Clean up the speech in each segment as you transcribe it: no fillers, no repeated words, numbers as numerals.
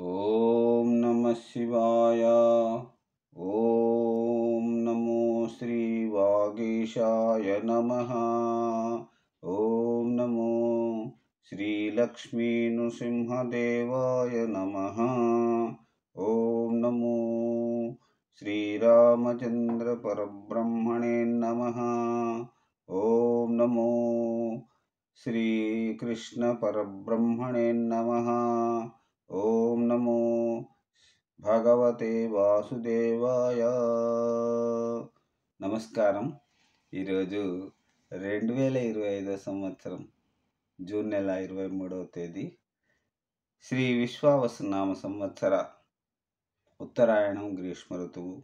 ఓం నమః శివాయ. ఓం నమో శ్రీ వాగీశాయ నమః. ఓం నమో శ్రీ లక్ష్మీ నృసింహదేవాయ నమః. ఓం నమో శ్రీరామచంద్ర పరబ్రహ్మణే నమః. ఓం నమో శ్రీకృష్ణ పరబ్రహ్మణే నమః. ఓం నమో భగవతే వాసుదేవాయ. నమస్కారం. ఈరోజు 2025 సంవత్సరం జూన్ నెల 23వ తేదీ శ్రీ విశ్వావసునామ సంవత్సర ఉత్తరాయణం గ్రీష్మ ఋతువు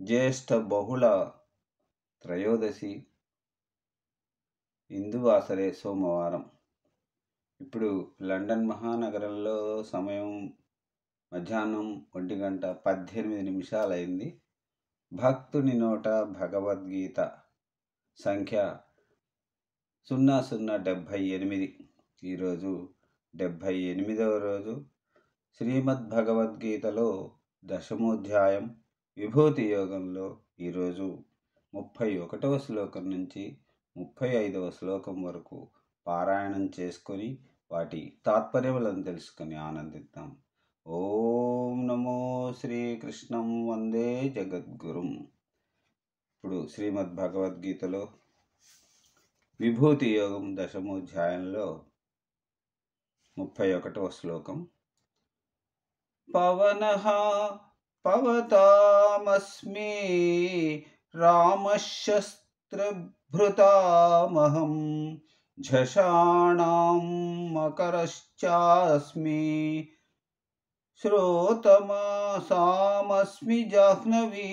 జ్యేష్ఠ బహుళ త్రయోదశి ఇందువాసరే సోమవారం. ఇప్పుడు లండన్ మహానగరంలో సమయం మధ్యాహ్నం 1:18 అయింది. భక్తుని నోట భగవద్గీత సంఖ్య 0078. ఈరోజు 78వ రోజు. శ్రీమద్ భగవద్గీతలో 10వ విభూతి యోగంలో ఈరోజు 31వ శ్లోకం నుంచి 35వ శ్లోకం వరకు పారాయణం చేసుకొని వాటి తాత్పర్యములను తెలుసుకొని ఆనందిద్దాం. ఓం నమో శ్రీకృష్ణం వందే జగద్గురుం. ఇప్పుడు శ్రీమద్ భగవద్గీతలో విభూతి యోగం 10వ 31వ శ్లోకం. పవనః పవతామస్మి రామశస్త్రభృతామహం ఝషాణాం మకరశ్చాస్మి శ్రోతమసామస్మి జాహ్నవీ.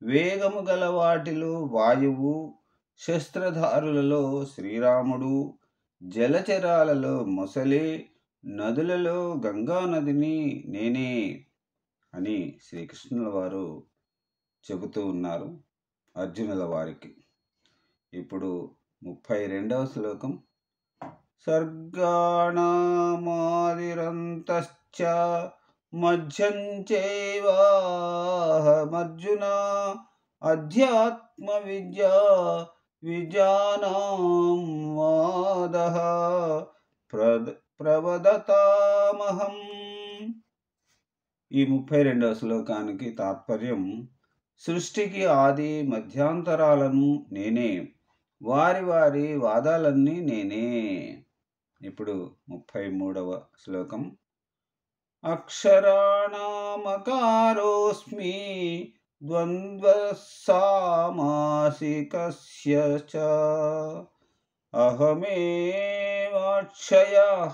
వేగము గల వాటిలో వాయువు, శస్త్రధారులలో శ్రీరాముడు, జలచరాలలో మొసలి, నదులలో గంగా నదిని నేనే అని శ్రీకృష్ణుల వారు చెబుతూ ఉన్నారు అర్జునుల వారికి. ఇప్పుడు 32వ శ్లోకం. సర్గాణామాదిరంతశ్చ మధ్యం చైవాహమర్జున అధ్యాత్మ విద్యా విజానాం వాదః ప్రవదతామహం. ఈ 32వ శ్లోకానికి తాత్పర్యం: సృష్టికి ఆది మధ్యాంతరాలను నేనే, వారి వారి వాదాలన్నీ నేనే. ఇప్పుడు 33వ శ్లోకం. అక్షరాణమకారోస్మి ద్వంద్వసామాసికస్య చ అహమేవాక్షయః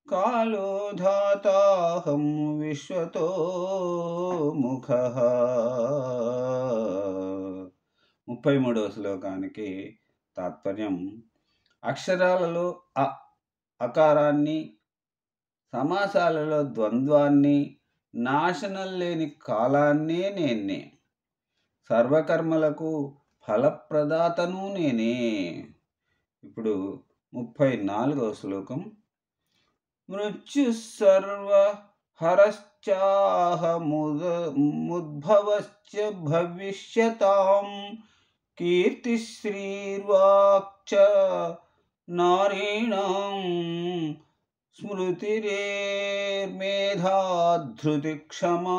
కాలో ధాతాహం విశ్వతో ముఖః. 33వ శ్లోకానికి తాత్పర్యం: అక్షరాలలో అకారాన్ని, సమాసాలలో ద్వంద్వాన్ని, నాశనం లేని కాలాన్నే నేనే, సర్వకర్మలకు ఫలప్రదాతను నేనే. ఇప్పుడు 34వ శ్లోకం. మృత్యుస్సర్వహరశ్చాహముద్భవశ్చ భవిష్యతాం కీర్తిశ్రీర్వాక్చ నారీణాం స్మృతిరేర్మేధా ధృతి క్షమా.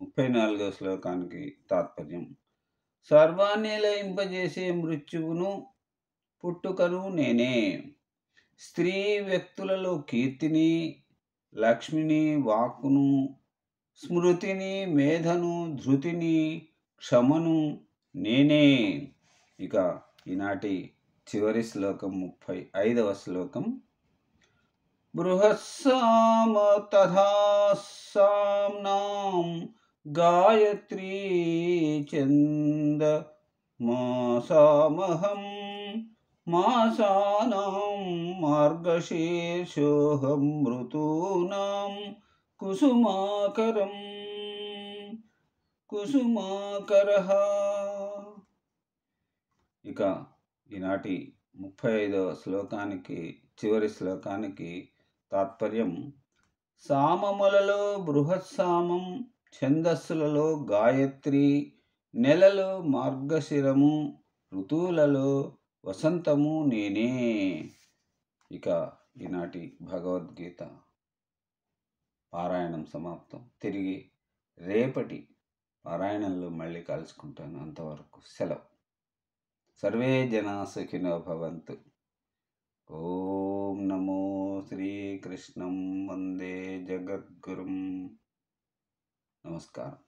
34వ శ్లోకానికి తాత్పర్యం: సర్వాన్ని లయింపజేసే మృత్యువును, పుట్టుకను నేనే, స్త్రీ వ్యక్తులలో కీర్తిని, లక్ష్మిని, వాక్కును, స్మృతిని, మేధను, ధృతిని, క్షమను నేనే. ఇక ఈనాటి చివరి శ్లోకం 35వ శ్లోకం. బృహస్సామ తథా సామ్నాం గాయత్రీ ఛంద మాసామహం మాసానాం మార్గశీర్షోహం ఋతూనాం కుసుమాకరః. ఇక ఈనాటి 35వ శ్లోకానికి చివరి శ్లోకానికి తాత్పర్యం: సామములలో బృహత్సామం, ఛందస్సులలో గాయత్రి, నెలలో మార్గశిరము, ఋతువులలో వసంతము నేనే. ఇక ఈనాటి భగవద్గీత పారాయణం సమాప్తం. తిరిగి రేపటి పారాయణంలో మళ్ళీ కలుసుకుంటాను. అంతవరకు సెలవు. సర్వే జనా సుఖినో భవంతు. ఓం నమో శ్రీకృష్ణం వందే జగద్గురుం. నమస్కారం.